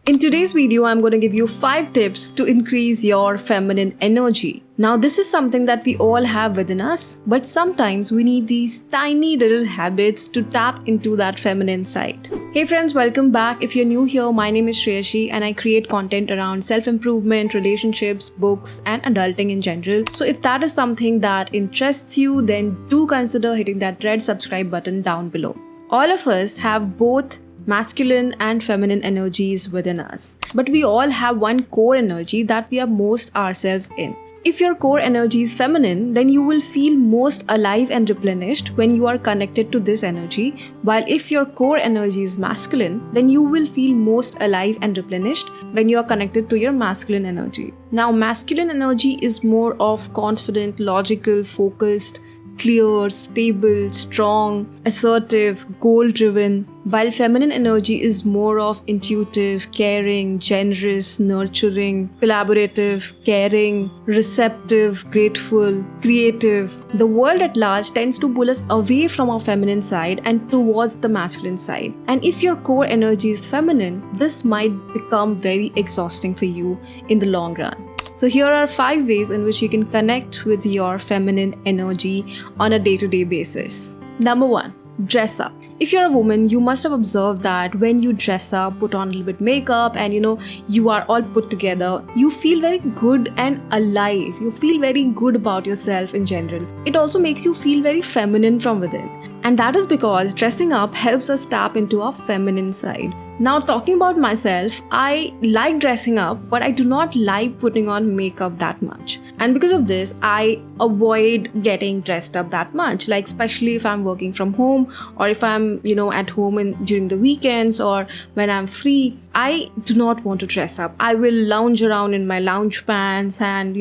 In today's video, I'm going to give you 5 tips to increase your feminine energy. Now, this is something that we all have within us, but sometimes we need these tiny little habits to tap into that feminine side. Hey friends, welcome back. If you're new here, my name is Shreyashi and I create content around self-improvement, relationships, books, and adulting in general. So if that is something that interests you, then do consider hitting that red subscribe button down below. All of us have both masculine and feminine energies within us. But we all have one core energy that we are most ourselves in. If your core energy is feminine, then you will feel most alive and replenished when you are connected to this energy, while if your core energy is masculine, then you will feel most alive and replenished when you are connected to your masculine energy. Now, masculine energy is more of confident, logical, focused, clear, stable, strong, assertive, goal-driven, while feminine energy is more of intuitive, caring, generous, nurturing, collaborative, caring, receptive, grateful, creative. The world at large tends to pull us away from our feminine side and towards the masculine side. And if your core energy is feminine, this might become very exhausting for you in the long run. So here are 5 ways in which you can connect with your feminine energy on a day-to-day basis. Number 1, dress up. If you're a woman, you must have observed that when you dress up, put on a little bit makeup and you are all put together, you feel very good and alive. You feel very good about yourself in general. It also makes you feel very feminine from within. And that is because dressing up helps us tap into our feminine side. Now, talking about myself, I like dressing up, but I do not like putting on makeup that much. And because of this, I avoid getting dressed up that much, like especially if I'm working from home or if I'm, at home during the weekends or when I'm free. I do not want to dress up. I will lounge around in my lounge pants and,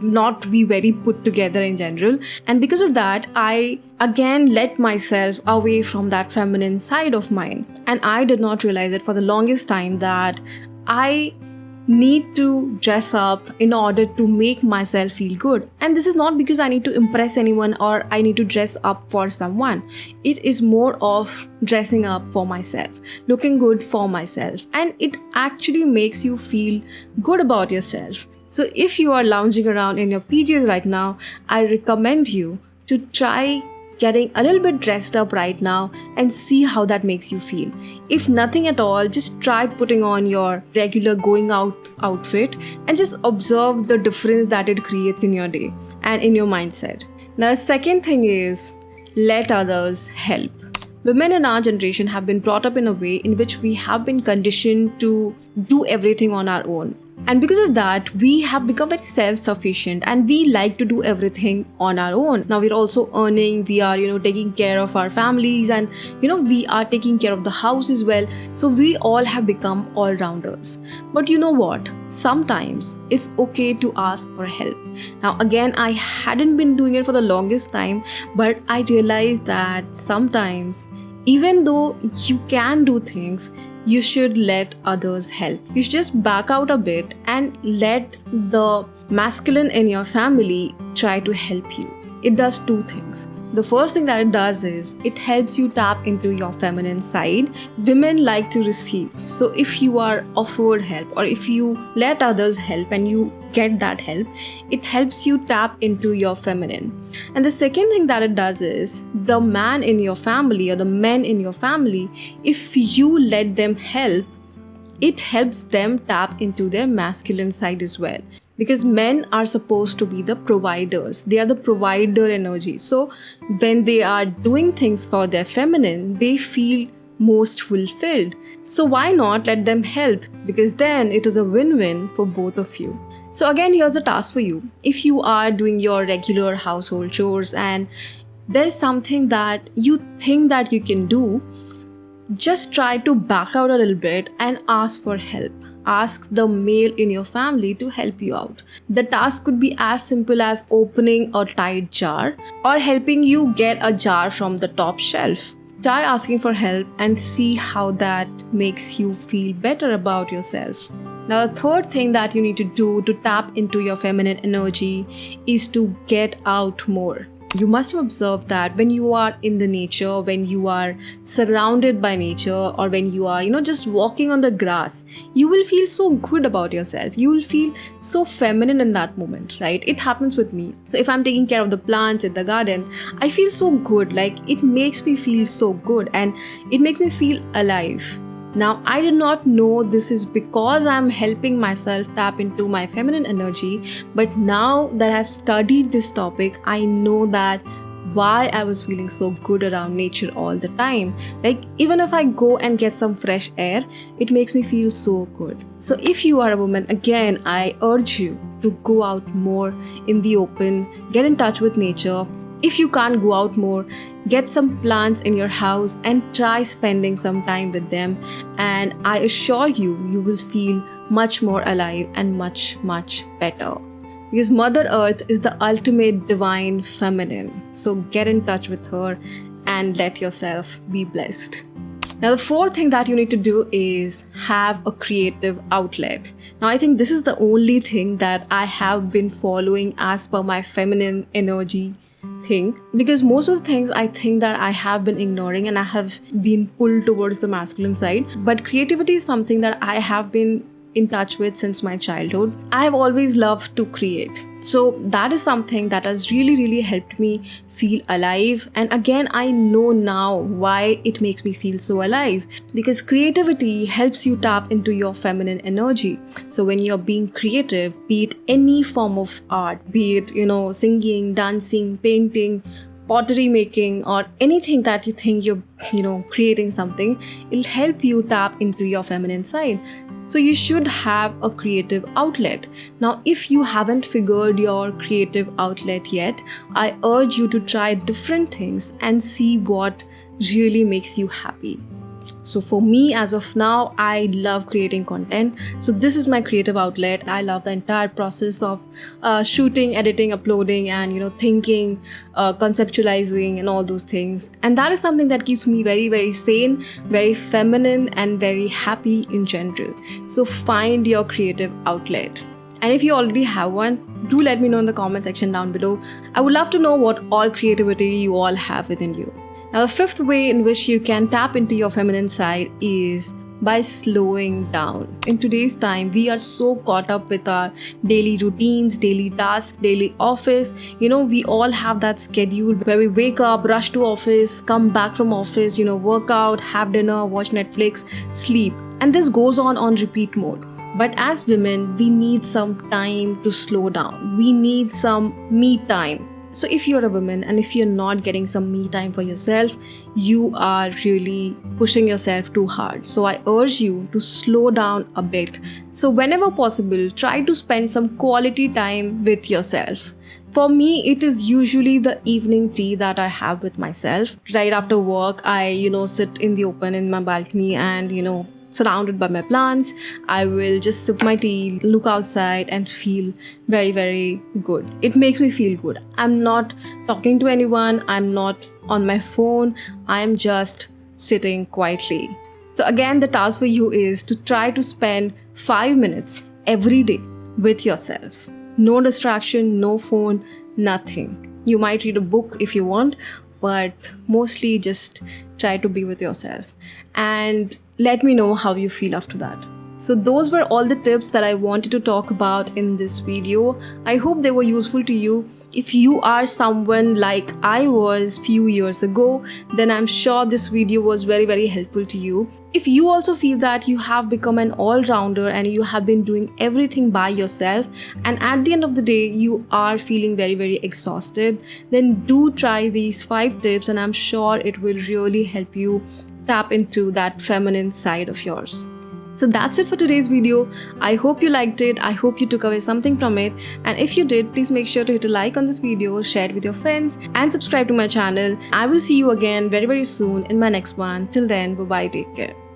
not be very put together in general. And because of that, I again let myself away from that feminine side of mine. And I did not realize it for the longest time that I need to dress up in order to make myself feel good. And this is not because I need to impress anyone or I need to dress up for someone. It is more of dressing up for myself, looking good for myself. And it actually makes you feel good about yourself. So if you are lounging around in your PJs right now, I recommend you to try getting a little bit dressed up right now and see how that makes you feel. If nothing at all, just try putting on your regular going out outfit and just observe the difference that it creates in your day and in your mindset. Now, the second thing is let others help. Women in our generation have been brought up in a way in which we have been conditioned to do everything on our own. And because of that, we have become very self-sufficient and we like to do everything on our own. Now we're also earning, we are, taking care of our families and, we are taking care of the house as well. So we all have become all-rounders. But you know what? Sometimes it's okay to ask for help. Now again, I hadn't been doing it for the longest time, but I realized that sometimes, even though you can do things, you should let others help. You should just back out a bit and let the masculine in your family try to help you. It does 2 things. The first thing that it does is it helps you tap into your feminine side. Women like to receive. So if you are offered help or if you let others help and you get that help, it helps you tap into your feminine. And the second thing that it does is the man in your family or the men in your family, if you let them help, it helps them tap into their masculine side as well. Because men are supposed to be the providers. They are the provider energy. So when they are doing things for their feminine, they feel most fulfilled. So why not let them help? Because then it is a win-win for both of you. So again, here's a task for you. If you are doing your regular household chores and there's something that you think that you can do, just try to back out a little bit and ask for help. Ask the male in your family to help you out. The task could be as simple as opening a tight jar or helping you get a jar from the top shelf. Try asking for help and see how that makes you feel better about yourself. Now, the third thing that you need to do to tap into your feminine energy is to get out more. You must have observed that when you are in the nature, when you are surrounded by nature, or when you are, just walking on the grass, you will feel so good about yourself. You will feel so feminine in that moment, right? It happens with me. So if I'm taking care of the plants in the garden, I feel so good. Like, it makes me feel so good and it makes me feel alive. Now, I did not know this is because I'm helping myself tap into my feminine energy, but now that I've studied this topic, I know that why I was feeling so good around nature all the time. Like, even if I go and get some fresh air, it makes me feel so good. So if you are a woman, again, I urge you to go out more in the open, get in touch with nature. If you can't go out more, get some plants in your house and try spending some time with them, and I assure you, you will feel much more alive and much, much better. Because Mother Earth is the ultimate divine feminine. So get in touch with her and let yourself be blessed. Now, the fourth thing that you need to do is have a creative outlet. Now, I think this is the only thing that I have been following as per my feminine energy thing, because most of the things I think that I have been ignoring and I have been pulled towards the masculine side. But creativity is something that I have been in touch with since my childhood. I have always loved to create. So that is something that has really, really helped me feel alive. And again, I know now why it makes me feel so alive. Because creativity helps you tap into your feminine energy. So when you're being creative, be it any form of art, be it, singing, dancing, painting, pottery making, or anything that you think you're creating something, it'll help you tap into your feminine side. So you should have a creative outlet. Now, if you haven't figured your creative outlet yet, I urge you to try different things and see what really makes you happy. So for me, as of now, I love creating content. So this is my creative outlet. I love the entire process of shooting, editing, uploading, and thinking, conceptualizing, and all those things. And that is something that keeps me very, very sane, very feminine, and very happy in general. So find your creative outlet. And if you already have one, do let me know in the comment section down below. I would love to know what all creativity you all have within you. Now, the fifth way in which you can tap into your feminine side is by slowing down. In today's time, we are so caught up with our daily routines, daily tasks, daily office. We all have that schedule where we wake up, rush to office, come back from office, work out, have dinner, watch Netflix, sleep. And this goes on repeat mode. But as women, we need some time to slow down. We need some me time. So if you're a woman and if you're not getting some me time for yourself, you are really pushing yourself too hard. So I urge you to slow down a bit. So whenever possible, try to spend some quality time with yourself. For me, it is usually the evening tea that I have with myself. Right after work, I, sit in the open in my balcony and, surrounded by my plants. I will just sip my tea, look outside, and feel very, very good. It makes me feel good. I'm not talking to anyone. I'm not on my phone. I'm just sitting quietly. So again, the task for you is to try to spend 5 minutes every day with yourself. No distraction, no phone, nothing. You might read a book if you want, but mostly just try to be with yourself. And let me know how you feel after that. So those were all the tips that I wanted to talk about in this video. I hope they were useful to you. If you are someone like I was few years ago, then I'm sure this video was very, very helpful to you. If you also feel that you have become an all-rounder and you have been doing everything by yourself, and at the end of the day you are feeling very, very exhausted, then do try these 5 tips and I'm sure it will really help you tap into that feminine side of yours. So that's it for today's video. I hope you liked it. I hope you took away something from it. And if you did, please make sure to hit a like on this video, share it with your friends, and subscribe to my channel. I will see you again very, very soon in my next one. Till then, bye-bye. Take care.